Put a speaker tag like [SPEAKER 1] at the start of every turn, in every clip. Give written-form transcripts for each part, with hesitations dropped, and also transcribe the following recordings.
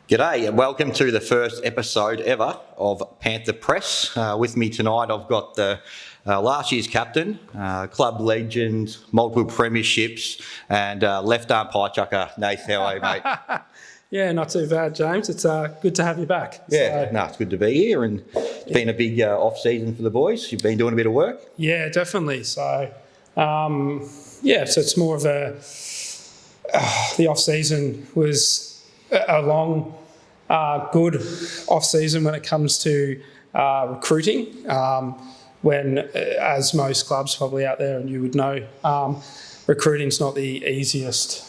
[SPEAKER 1] G'day and welcome to the first episode ever of Panther Press. With me tonight I've got the last year's captain, club legend, multiple premierships and left-arm pie chucker, Nath. How are you, mate?
[SPEAKER 2] Yeah, not too bad, James. It's good to have you back.
[SPEAKER 1] Yeah, it's good to be here, and it's been a big off-season for the boys. You've been doing a bit of work?
[SPEAKER 2] Yeah, definitely. So, so it's more of the off-season was a long, good off-season when it comes to recruiting. When, as most clubs probably out there, and you would know, recruiting's not the easiest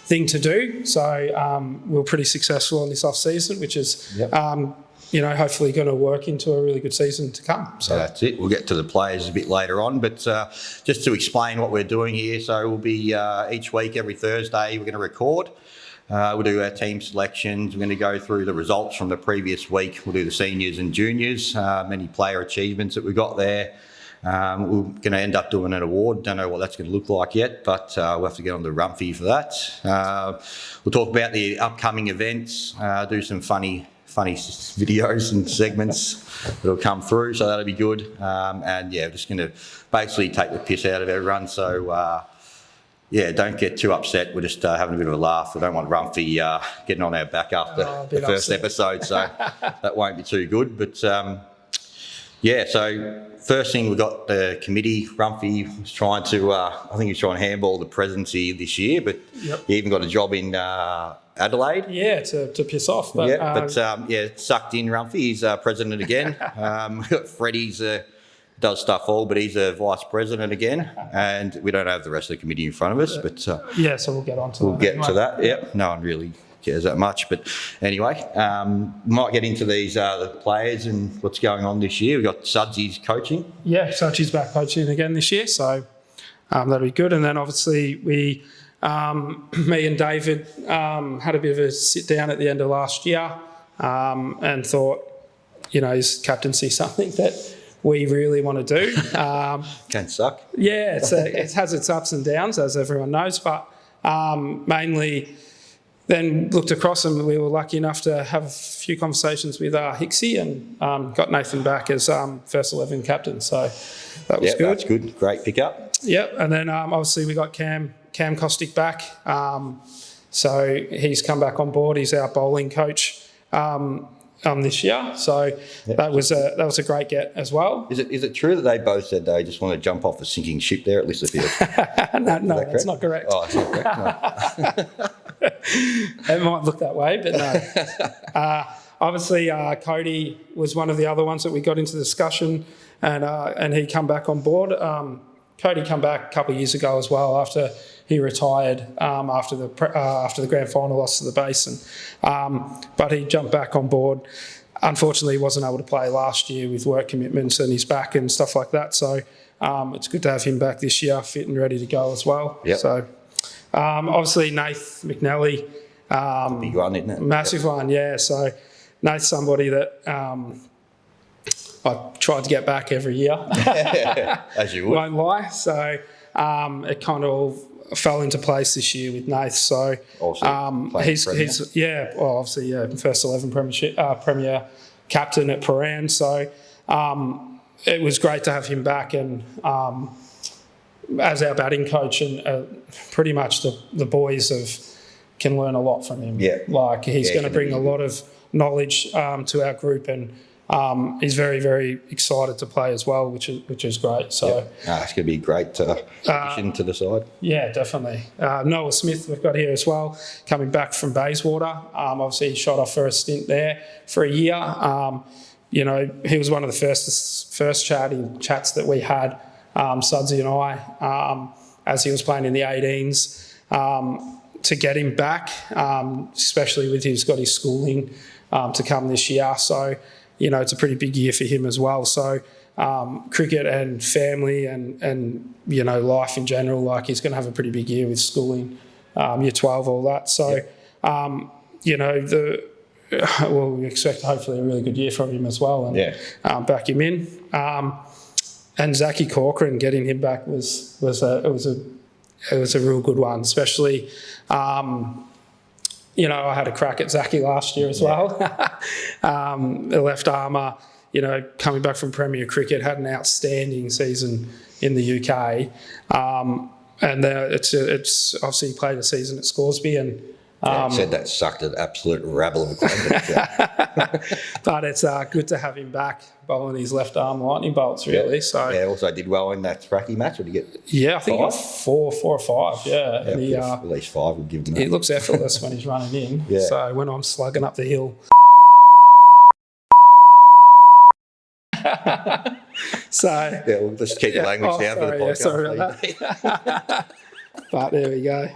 [SPEAKER 2] thing to do. So we were pretty successful on this off-season, which is, hopefully going to work into a really good season to come.
[SPEAKER 1] So that's it. We'll get to the players a bit later on, but just to explain what we're doing here. So we'll be each week, every Thursday, we're going to record. We'll do our team selections. We're going to go through the results from the previous week. We'll do the seniors and juniors, many player achievements that we've got there. We're going to end up doing an award. Don't know what that's going to look like yet, but we'll have to get on the Rumphy for that. We'll talk about the upcoming events, do some funny videos and segments that'll come through, so that'll be good. We're just going to basically take the piss out of everyone. So, don't get too upset. We're just having a bit of a laugh. We don't want Rumphy getting on our back after the first episode, so that won't be too good. But, so first thing, we've got the committee. Rumphy was trying to, handball the presidency this year, but he even got a job in Adelaide.
[SPEAKER 2] Yeah, to piss off. But,
[SPEAKER 1] sucked in Rumphy. He's president again. We've got Freddie's does stuff all, but he's a vice president again, and we don't have the rest of the committee in front of us. But
[SPEAKER 2] so we'll get on to
[SPEAKER 1] we'll get to that. Yep, no one really cares that much, but anyway, might get into these the players and what's going on this year. We've got Sudsy's coaching.
[SPEAKER 2] Yeah, Sudsy's back coaching again this year, so that'll be good. And then obviously we, me and David, had a bit of a sit down at the end of last year, and thought, is captaincy something that we really want to do?
[SPEAKER 1] Can suck.
[SPEAKER 2] Yeah, it has its ups and downs, as everyone knows, but mainly then looked across and we were lucky enough to have a few conversations with Hicksy and got Nathan back as first 11 captain. So that was good. That's
[SPEAKER 1] good. Great pickup.
[SPEAKER 2] Yep, and then obviously we got Cam Costick back. So he's come back on board. He's our bowling coach this year. So that was a great get as well.
[SPEAKER 1] Is it true that they both said they just want to jump off a sinking ship there at Lysterfield?
[SPEAKER 2] No, that's not correct.
[SPEAKER 1] Oh, it's not correct. No.
[SPEAKER 2] It might look that way, but no. Obviously, Cody was one of the other ones that we got into discussion, and he come back on board. Cody come back a couple of years ago as well after he retired after the grand final loss to the Basin, but he jumped back on board. Unfortunately, he wasn't able to play last year with work commitments and his back and stuff like that. So it's good to have him back this year, fit and ready to go as well.
[SPEAKER 1] Yep.
[SPEAKER 2] So obviously, Nath McNally,
[SPEAKER 1] big one, isn't it?
[SPEAKER 2] Massive one, yeah. So Nath's somebody that I tried to get back every year.
[SPEAKER 1] As you would.
[SPEAKER 2] Won't lie. So it kind of fell into place this year with Nath. So he's obviously first 11 Premier captain at Paran. So it was great to have him back and as our batting coach, and pretty much the boys can learn a lot from him.
[SPEAKER 1] Yeah.
[SPEAKER 2] Like he's going to bring a lot of knowledge to our group, and he's very, very excited to play as well, which is great. So
[SPEAKER 1] it's going to be great addition to the side.
[SPEAKER 2] Yeah, definitely. Noah Smith we've got here as well, coming back from Bayswater. Obviously, he shot off for a stint there for a year. He was one of the first chats that we had, Sudsy and I, as he was playing in the 18s, to get him back, especially with he's got his schooling to come this year. So, it's a pretty big year for him as well. So cricket and family and life in general, like he's going to have a pretty big year with schooling, year 12, all that. So, we expect hopefully a really good year from him as well, and back him in. And Zachy Corcoran, getting him back was a real good one, especially you know, I had a crack at Zachy last year as well. The left armour, you know, coming back from Premier Cricket, had an outstanding season in the UK. And it's obviously he played a season at Scoresby and
[SPEAKER 1] said that sucked an absolute rabble of a club.
[SPEAKER 2] but it's good to have him back bowling his left arm lightning bolts, really. So
[SPEAKER 1] also did well in that Spracky match. Or did he get?
[SPEAKER 2] Yeah, I think he got four or five. Yeah, and he,
[SPEAKER 1] at least 5 would give him.
[SPEAKER 2] It looks effortless when he's running in.
[SPEAKER 1] Yeah.
[SPEAKER 2] So when I'm slugging up the hill. So
[SPEAKER 1] yeah, we'll just keep the language down for the podcast.
[SPEAKER 2] Sorry about that. But there we go.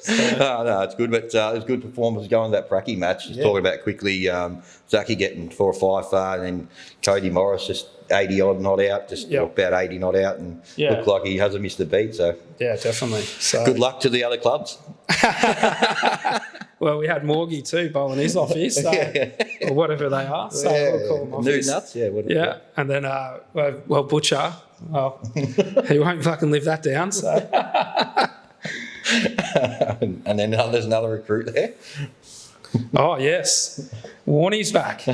[SPEAKER 1] No, it's good. But it was good performance going to that Pracky match. Just talking about quickly, Zachy getting 4 or 5 far, and then Cody Morris just 80 odd not out, just about 80 not out, and looked like he hasn't missed a beat. So
[SPEAKER 2] yeah, definitely. So
[SPEAKER 1] good luck to the other clubs.
[SPEAKER 2] Well, we had Morgie too bowling his office, so, or whatever they are. So we'll call them office.
[SPEAKER 1] Nuts,
[SPEAKER 2] and then well, Butcher. Well, he won't fucking live that down. So.
[SPEAKER 1] And then there's another recruit there.
[SPEAKER 2] Oh yes, Warney's back.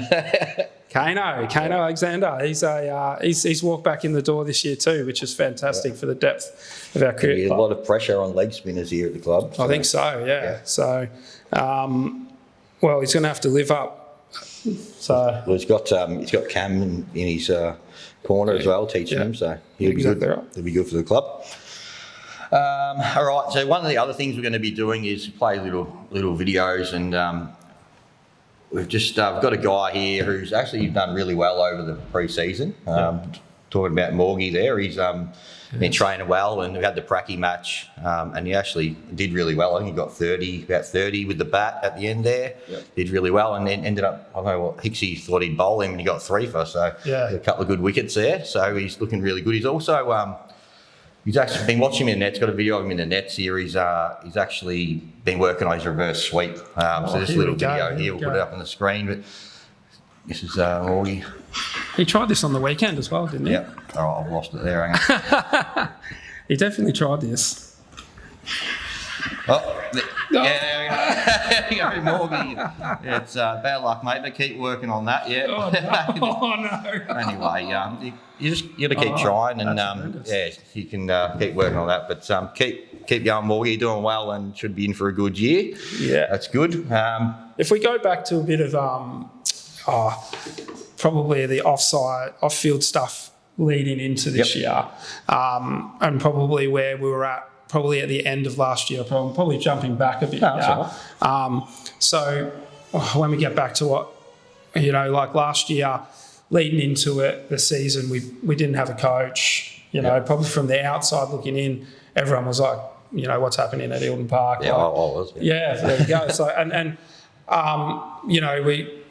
[SPEAKER 2] Kano Alexander. He's walked back in the door this year too, which is fantastic for the depth of our cricket club.
[SPEAKER 1] A lot of pressure on leg spinners here at the club.
[SPEAKER 2] So. I think so. Yeah. So, well, he's going to have to live up. So
[SPEAKER 1] he's got Cam in his corner as well, teaching him. So he'll be good. Right. He'll be good for the club. All right. So one of the other things we're going to be doing is play little videos, and we've just got a guy here who's actually done really well over the pre-season. Talking about Morgie there, he's been training well, and we had the Pracky match, and he actually did really well. I think he got about 30 with the bat at the end there. Did really well, and then ended up, I don't know what, Hicksy thought he'd bowl him, and he got 3 for, so a couple of good wickets there. So he's looking really good. He's also he's actually been watching him in the net. He's got a video of him in the net series. He's actually been working on his reverse sweep. So this little video here, we'll put it up on the screen. But this is Morgie.
[SPEAKER 2] He tried this on the weekend as well, didn't he?
[SPEAKER 1] Yeah. Oh, I've lost it there. Hang on.
[SPEAKER 2] He definitely tried this.
[SPEAKER 1] There we go, Morgie. Yeah, it's bad luck, mate, but keep working on that. Yeah.
[SPEAKER 2] Oh no.
[SPEAKER 1] Anyway, you got to keep trying, and you can keep working on that. But keep going, Morgie. You're doing well, and should be in for a good year.
[SPEAKER 2] Yeah,
[SPEAKER 1] that's good.
[SPEAKER 2] If we go back to a bit of probably the off-field stuff leading into this year, and probably where we were at. Probably at the end of last year, probably jumping back a bit now. So when we get back to what, like last year, leading into it, the season, we didn't have a coach. Probably from the outside looking in, everyone was like, what's happening at Eildon Park?
[SPEAKER 1] Yeah, I was.
[SPEAKER 2] Yeah, there we go. So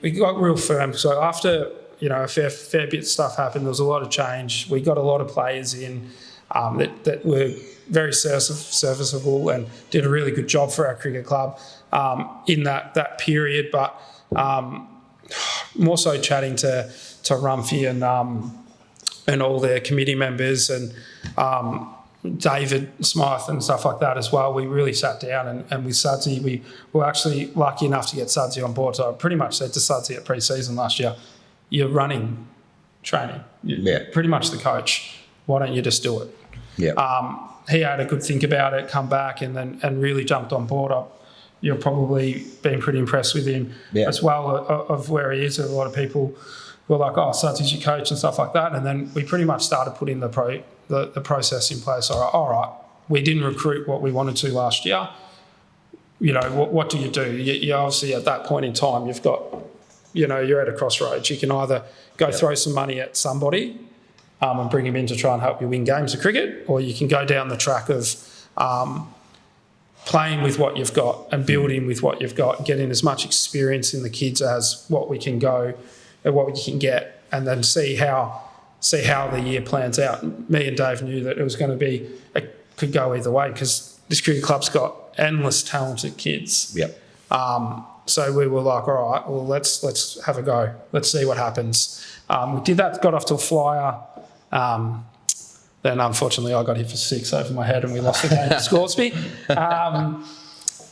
[SPEAKER 2] we got real firm. So after a fair bit of stuff happened, there was a lot of change. We got a lot of players in that were very serviceable and did a really good job for our cricket club in that period. But more so chatting to Rumphy and all their committee members and David Smythe and stuff like that as well. We really sat down and with Sudsy, we were actually lucky enough to get Sudsy on board. So I pretty much said to Sudsy at pre-season last year, you're running training. You're pretty much the coach. Why don't you just do it?
[SPEAKER 1] Yeah.
[SPEAKER 2] He had a good think about it, come back, and really jumped on board. You've probably been pretty impressed with him as well of where he is. A lot of people were like, "Oh, Sudsy's your coach" and stuff like that. And then we pretty much started putting the process in place. All right, we didn't recruit what we wanted to last year. What do? You obviously at that point in time, you've got, you're at a crossroads. You can either go throw some money at somebody. And bring him in to try and help you win games of cricket, or you can go down the track of playing with what you've got and building with what you've got, getting as much experience in the kids as what we can go and what we can get, and then see how the year plans out. Me and Dave knew that it was going to could go either way because this cricket club's got endless talented kids.
[SPEAKER 1] Yep.
[SPEAKER 2] So we were like, all right, well let's have a go. Let's see what happens. We did that, got off to a flyer. Then unfortunately I got hit for 6 over my head and we lost the game to Scoresby.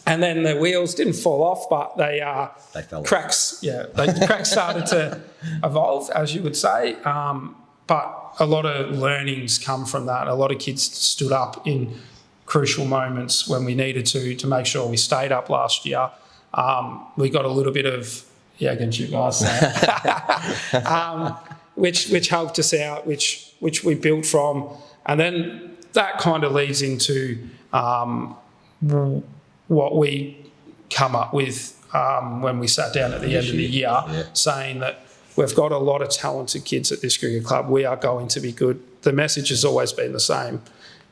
[SPEAKER 2] And then the wheels didn't fall off, but they
[SPEAKER 1] fell off.
[SPEAKER 2] cracks. Yeah, the cracks started to evolve, as you would say. But a lot of learnings come from that. A lot of kids stood up in crucial moments when we needed to make sure we stayed up last year. We got a little bit of against you guys, which helped us out, which we built from, and then that kind of leads into what we come up with when we sat down at the end of the year, saying that we've got a lot of talented kids at this cricket club. We are going to be good. The message has always been the same.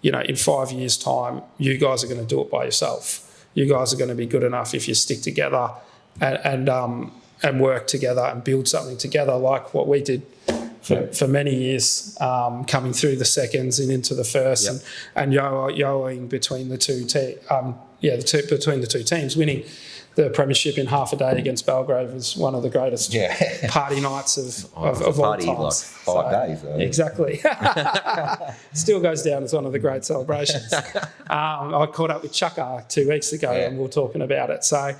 [SPEAKER 2] In 5 years' time, you guys are going to do it by yourself. You guys are going to be good enough if you stick together and work together and build something together, like what we did for many years, coming through the seconds and into the first, and yo-yoing between the two between the two teams, winning the premiership in half a day against Belgrave is one of the greatest party nights of all time.
[SPEAKER 1] Like 5 days.
[SPEAKER 2] Exactly. Still goes down as one of the great celebrations. I caught up with Chucker 2 weeks ago and we were talking about it. So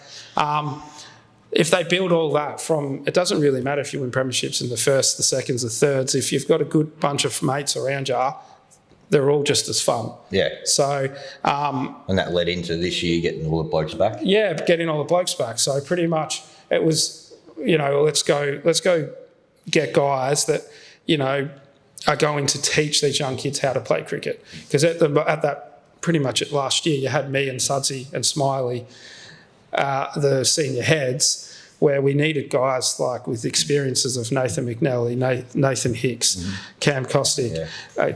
[SPEAKER 2] if they build all that from, it doesn't really matter if you win premierships in the first, the seconds, the thirds. If you've got a good bunch of mates around you, they're all just as fun.
[SPEAKER 1] Yeah.
[SPEAKER 2] So,
[SPEAKER 1] and that led into this year getting all the blokes back.
[SPEAKER 2] Yeah, getting all the blokes back. So pretty much it was, let's go get guys that, are going to teach these young kids how to play cricket. Because at that pretty much at last year, you had me and Sudsy and Smiley, the senior heads, where we needed guys like with experiences of Nathan McNally, Nathan Hicks, Cam Costick,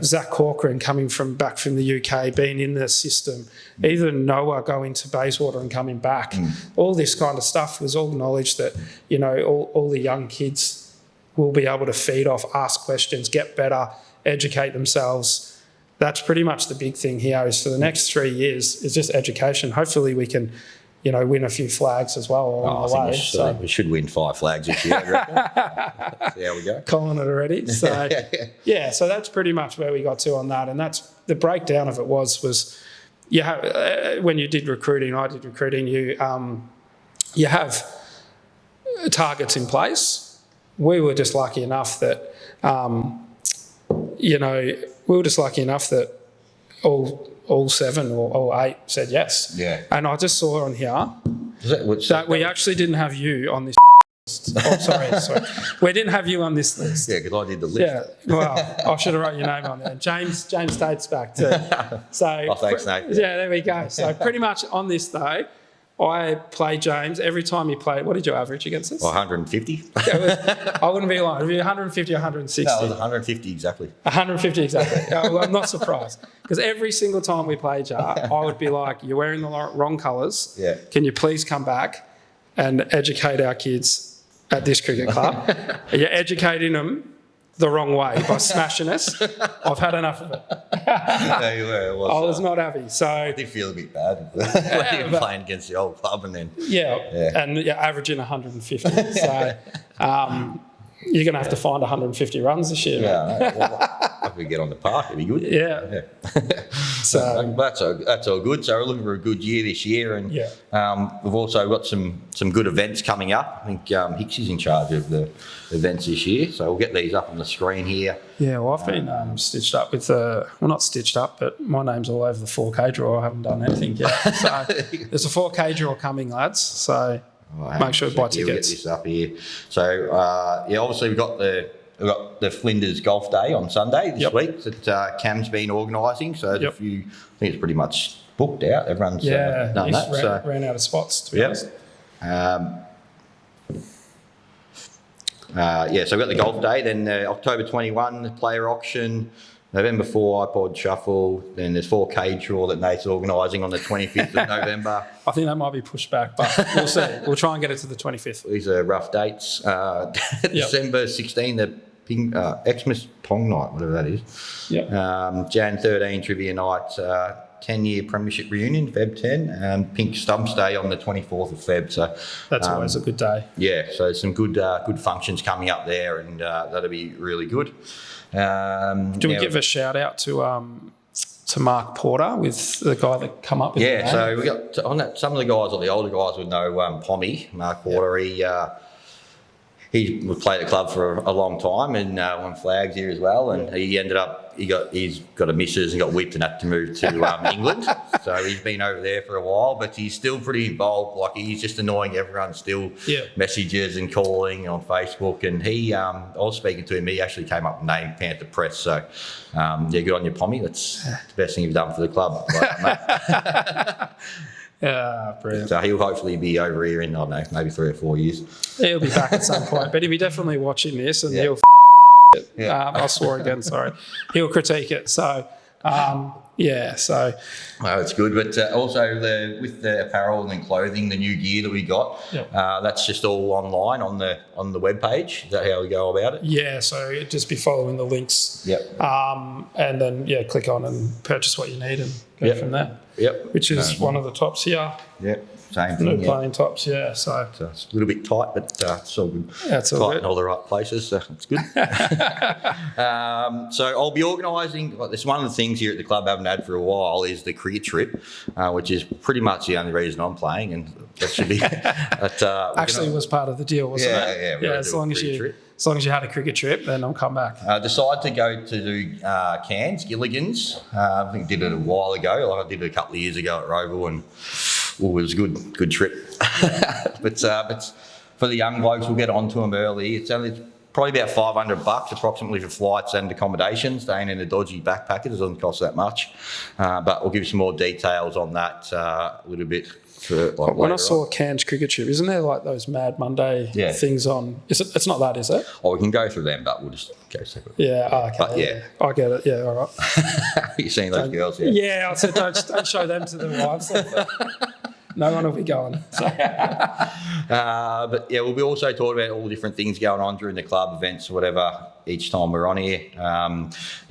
[SPEAKER 2] Zach Corcoran coming back from the UK, being in the system, even Noah going to Bayswater and coming back. All this kind of stuff was all knowledge that, all the young kids will be able to feed off, ask questions, get better, educate themselves. That's pretty much the big thing here is for the next 3 years is just education. Hopefully we can win a few flags as well along the way.
[SPEAKER 1] We should win 5 flags this year, I reckon. See how we go.
[SPEAKER 2] Calling it already. So, so that's pretty much where we got to on that. And that's the breakdown of it was you have, when you did recruiting, I did recruiting, you have targets in place. We were just lucky enough that, all 7 or all 8 said yes.
[SPEAKER 1] Yeah.
[SPEAKER 2] And I just saw on here that we actually didn't have you on this list. Oh, sorry. We didn't have you on this list.
[SPEAKER 1] Yeah, because I did the list.
[SPEAKER 2] Yeah, well, I should have wrote your name on there. James Tate's back too. So,
[SPEAKER 1] thanks, Nate.
[SPEAKER 2] Yeah, there we go. So pretty much on this though, I played James every time he played. What did you average against us?
[SPEAKER 1] 150.
[SPEAKER 2] I wouldn't be lying. It'd be 150 or 160.
[SPEAKER 1] No, it was 150 exactly.
[SPEAKER 2] 150 exactly. Well, I'm not surprised because every single time we played you, I would be like, "You're wearing the wrong colours.
[SPEAKER 1] Yeah.
[SPEAKER 2] Can you please come back and educate our kids at this cricket club? You're educating them the wrong way by smashing us. I've had enough of it."
[SPEAKER 1] I
[SPEAKER 2] was not happy. So
[SPEAKER 1] I did feel a bit bad when you were playing against the old club and then...
[SPEAKER 2] and you're averaging 150. So you're going to have to find 150 runs this year.
[SPEAKER 1] If we get on the park, it'd be good.
[SPEAKER 2] Yeah.
[SPEAKER 1] So that's all good. So we're looking for a good year this year, and we've also got some good events coming up. I think Hicks is in charge of the events this year, so we'll get these up on the screen here. Yeah,
[SPEAKER 2] well, I've been stitched up with not stitched up, but my name's all over the 4K draw. I haven't done anything yet. So there's a 4K draw coming, lads. So make sure you buy tickets.
[SPEAKER 1] We'll get this up here. So obviously we've got the Flinders Golf Day on Sunday this week that Cam's been organising. So there's a few, I think it's pretty much booked out. Everyone's done that.
[SPEAKER 2] Ran out of spots, to be honest.
[SPEAKER 1] So we've got the Golf Day, then October 21, the player auction, November 4, iPod Shuffle, then there's 4K draw that Nate's organising on the 25th of November.
[SPEAKER 2] I think that might be pushed back, but we'll see. We'll try and get it to the 25th.
[SPEAKER 1] These are rough dates. December 16, the Xmas Pong Night, whatever that is. Jan 13, Trivia Night, 10-year Premiership Reunion, Feb 10, Pink Stumps Day on the 24th of Feb. So
[SPEAKER 2] that's always a good day.
[SPEAKER 1] Yeah, so some good functions coming up there, and that'll be really good.
[SPEAKER 2] Do we give a shout out to to Mark Porter with the guy that come up with
[SPEAKER 1] Yeah,
[SPEAKER 2] the name.
[SPEAKER 1] so we got on that. Some of the guys, or the older guys, would know Pommy, Mark Porter. He played at the club for a long time and won flags here as well. And he ended up, he's got a missus and got whipped and had to move to England. So he's been over there for a while, but he's still pretty involved. Like, he's just annoying everyone still, messages and calling on Facebook. And I was speaking to him, he actually came up and named Panther Press. So good on you, Pommy. That's the best thing you've done for the club.
[SPEAKER 2] Yeah, brilliant.
[SPEAKER 1] So he'll hopefully be over here in, I don't know, maybe 3 or 4 years.
[SPEAKER 2] He'll be back at some point, but he'll be definitely watching this and he'll it. I swore again, sorry. He'll critique it. So, so.
[SPEAKER 1] Well, it's good. But also with the apparel and clothing, the new gear that we got, that's just all online on the webpage. Is that how we go about it?
[SPEAKER 2] Yeah, so it'd just be following the links.
[SPEAKER 1] Yep.
[SPEAKER 2] And then, click on and purchase what you need and go from there.
[SPEAKER 1] Yep.
[SPEAKER 2] Which is one of the tops here.
[SPEAKER 1] Yep. Same thing.
[SPEAKER 2] No playing tops, so
[SPEAKER 1] it's a little bit tight, but it's all good.
[SPEAKER 2] Yeah, it's all
[SPEAKER 1] tight
[SPEAKER 2] good.
[SPEAKER 1] in all the right places, so it's good. So I'll be organising. There's one of the things here at the club I haven't had for a while is the cricket trip, which is pretty much the only reason I'm playing, and that should be.
[SPEAKER 2] Actually, it was part of the deal, wasn't it?
[SPEAKER 1] Yeah.
[SPEAKER 2] As long as you had a cricket trip, then I'll come back.
[SPEAKER 1] Decided to go to do Cairns, Gilligan's. I think I did it a while ago. Like I did it a couple of years ago at Rowville, and it was a good trip. but for the young blokes, we'll get onto them early. It's probably about $500 approximately for flights and accommodation. Staying in a dodgy backpacker doesn't cost that much. But we'll give you some more details on that a little bit.
[SPEAKER 2] When I saw Cairns cricket trip, isn't there like those Mad Monday things on? It's not that, is it?
[SPEAKER 1] Oh, we can go through them, but we'll just go separately.
[SPEAKER 2] Yeah, okay.
[SPEAKER 1] But
[SPEAKER 2] I get it. Yeah, all right.
[SPEAKER 1] You've seen those girls,
[SPEAKER 2] Yeah, I said don't show them to their wives. No one will be going. So.
[SPEAKER 1] But we'll be also talking about all the different things going on during the club events or whatever each time we're on here.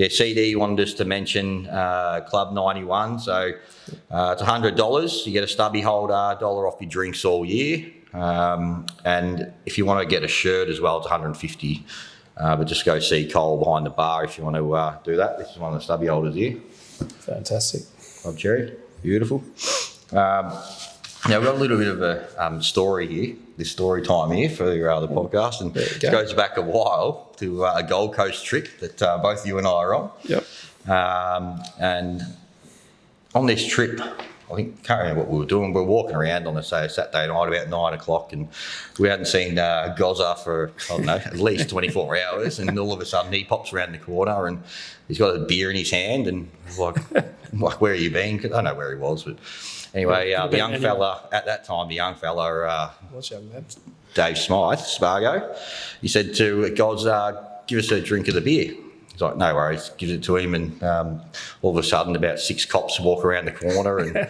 [SPEAKER 1] CD wanted us to mention Club 91. So it's $100. You get a stubby holder, $1 off your drinks all year. And if you want to get a shirt as well, it's $150. But just go see Cole behind the bar if you want to do that. This is one of the stubby holders here.
[SPEAKER 2] Fantastic.
[SPEAKER 1] Club Cherry. Beautiful. Now, we've got a little bit of a story here, this story time here for the podcast, and it goes back a while to a Gold Coast trip that both you and I are on.
[SPEAKER 2] Yep.
[SPEAKER 1] And on this trip, I can't remember what we were doing. We were walking around on a Saturday night about 9 o'clock, and we hadn't seen Gozza for, I don't know, at least 24 hours, and all of a sudden he pops around the corner and he's got a beer in his hand, and like, where have you been? 'Cause I don't know where he was, but anyway, the young fella, at that time,
[SPEAKER 2] What's young man?
[SPEAKER 1] Dave Smythe, Spargo, he said to Gozza, give us a drink of the beer. He's like, no worries, gives it to him, and all of a sudden about 6 cops walk around the corner, and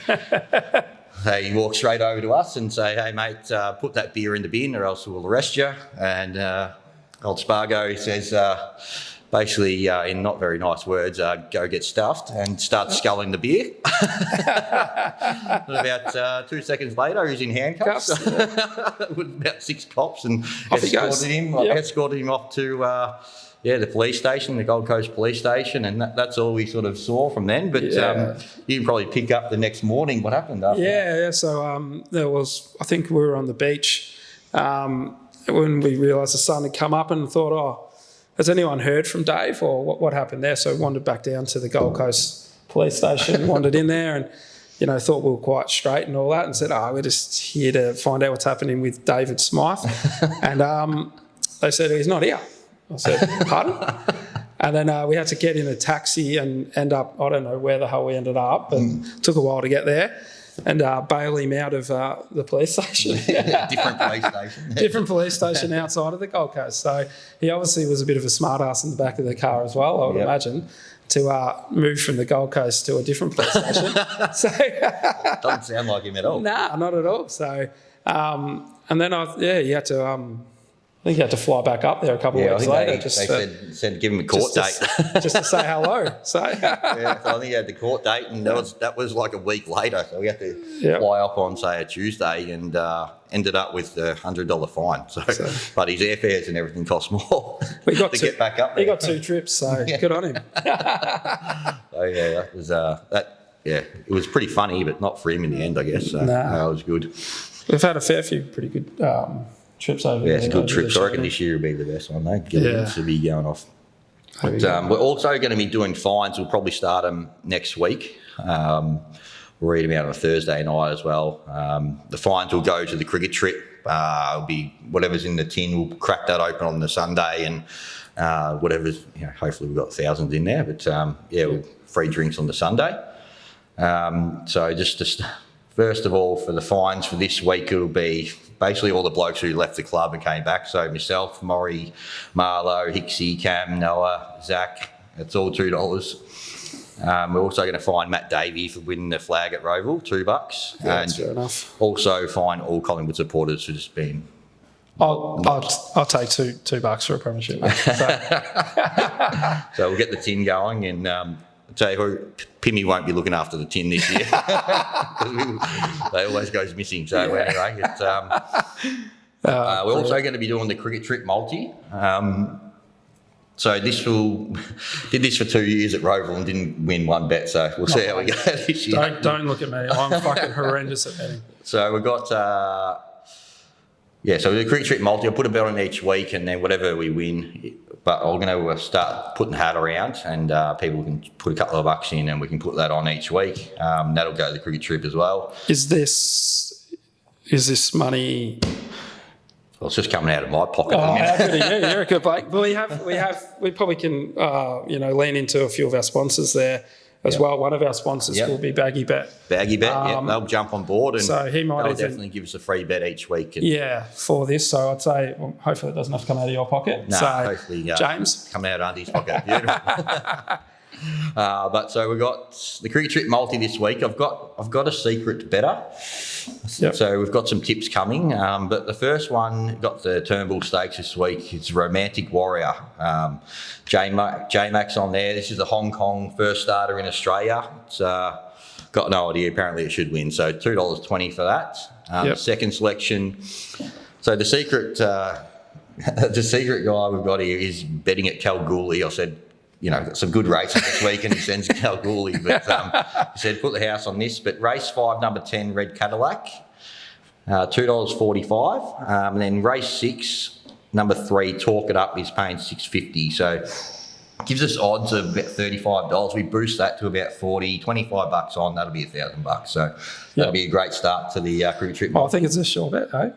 [SPEAKER 1] they walk straight over to us and say, hey mate, put that beer in the bin or else we'll arrest you. And old Spargo says, basically, in not very nice words, go get stuffed, and start sculling the beer. About 2 seconds later, he's in handcuffs with about 6 cops, and escorted him off to the police station, the Gold Coast police station, and that's all we sort of saw from then. But you can probably pick up the next morning what happened after.
[SPEAKER 2] Yeah. So there was, I think we were on the beach when we realised the sun had come up, and thought, has anyone heard from Dave, or what happened there? So we wandered back down to the Gold Coast police station, wandered in there, and thought we were quite straight and all that, and said, we're just here to find out what's happening with David Smythe. And they said, he's not here. I said, pardon? And then we had to get in a taxi and end up, I don't know where the hell we ended up, but it took a while to get there, and bail him out of the police station.
[SPEAKER 1] Different police station.
[SPEAKER 2] Different police station outside of the Gold Coast. So he obviously was a bit of a smart ass in the back of the car as well, I would imagine, to move from the Gold Coast to a different police station. So
[SPEAKER 1] doesn't sound like him at all.
[SPEAKER 2] Nah, not at all. So, and then you had to I think he had to fly back up there a couple of
[SPEAKER 1] I
[SPEAKER 2] weeks
[SPEAKER 1] think
[SPEAKER 2] later.
[SPEAKER 1] they said give him a court date.
[SPEAKER 2] Just to say hello. So.
[SPEAKER 1] Yeah, so I think he had the court date, and that was like a week later. So we had to fly up on, say, a Tuesday, and ended up with a $100 fine. So, but his airfares and everything cost more get back up there.
[SPEAKER 2] He got 2 trips, so good on him.
[SPEAKER 1] So yeah, that was it was pretty funny, but not for him in the end, I guess. So it was good.
[SPEAKER 2] We've had a fair few pretty good trips over there.
[SPEAKER 1] Yeah, it's a good trip. So I reckon this year will be the best one, though. Gilligan's to be going off. But we're also going to be doing fines. We'll probably start them next week. We'll read them out on a Thursday night as well. The fines will go to the cricket trip. It'll be whatever's in the tin. We'll crack that open on the Sunday, and whatever's, hopefully we've got thousands in there. But free drinks on the Sunday. So just first of all, for the fines for this week, it'll be basically all the blokes who left the club and came back. So myself, Maury, Marlo, Hicksy, Cam, Noah, Zach, it's all $2. We're also going to fine Matt Davey for winning the flag at Rowville, $2.
[SPEAKER 2] Yeah, that's fair enough.
[SPEAKER 1] Also fine all Collingwood supporters for just being...
[SPEAKER 2] I'll take $2 for a premiership.
[SPEAKER 1] So we'll get the tin going, and I'll tell you, Pimmy won't be looking after the tin this year. They always goes missing. So anyway, we're also going to be doing the cricket trip multi. So did this for 2 years at Rowville and didn't win one bet. So we'll see how we go this year.
[SPEAKER 2] Don't look at me. I'm fucking horrendous at betting.
[SPEAKER 1] So we've got so the cricket trip multi. I'll put a bet on each week, and then whatever we win. But I'm going to start putting the hat around, and people can put a couple of bucks in, and we can put that on each week. That'll go to the cricket trip as well.
[SPEAKER 2] Is this money?
[SPEAKER 1] Well, it's just coming out of my pocket.
[SPEAKER 2] Oh, how good are you? You're a good bloke. But we probably can lean into a few of our sponsors there as well. One of our sponsors will be Baggy Bet.
[SPEAKER 1] Baggy Bet, they'll jump on board, and
[SPEAKER 2] so he might
[SPEAKER 1] definitely give us a free bet each week.
[SPEAKER 2] For this. So I'd say, hopefully it doesn't have to come out of your pocket.
[SPEAKER 1] No,
[SPEAKER 2] so,
[SPEAKER 1] hopefully
[SPEAKER 2] James,
[SPEAKER 1] come out of Andy's pocket. Beautiful. But so we've got the cricket trip multi this week. I've got a secret bettor.
[SPEAKER 2] Yep.
[SPEAKER 1] So we've got some tips coming, but the first one got the Turnbull Stakes this week. It's Romantic Warrior. J-Max on there. This is the Hong Kong first starter in Australia. It's got no idea. Apparently it should win. So $2.20 for that. Second selection. So the secret guy we've got here is betting at Gully. I said, got some good races this week, and he sends Gully. But he said, put the house on this. But race 5, number 10, Red Cadillac, $2.45. And then race 6, number 3, Talk It Up, is paying $6.50. So gives us odds of about $35. We boost that to about $40, $25 on. That'll be $1,000. So that'll be a great start to the cricket trip.
[SPEAKER 2] I think it's a sure bet, eh?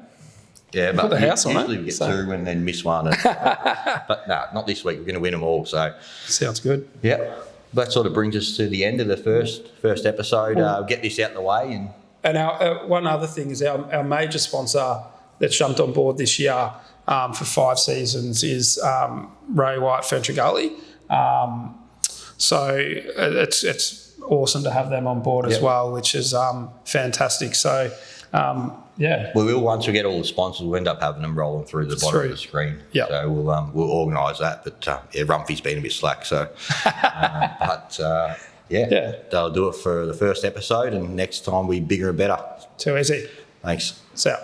[SPEAKER 1] Yeah, but
[SPEAKER 2] put the house on
[SPEAKER 1] usually we get 2 and then miss one. But no, not this week. We're going to win them all. So
[SPEAKER 2] sounds good.
[SPEAKER 1] Yeah, that sort of brings us to the end of the first episode. Get this out of the way,
[SPEAKER 2] and our one other thing is our major sponsor that's jumped on board this year for 5 seasons is Ray White Ferntree Gully. So it's awesome to have them on board as well, which is fantastic. So. We will, once we get all the sponsors, we'll end up having them rolling through the bottom of the screen. Yep.
[SPEAKER 1] So we'll organise that. But Rumpy's been a bit slack. So, they'll do it for the first episode, and next time we bigger and better.
[SPEAKER 2] Too easy.
[SPEAKER 1] Thanks.
[SPEAKER 2] So.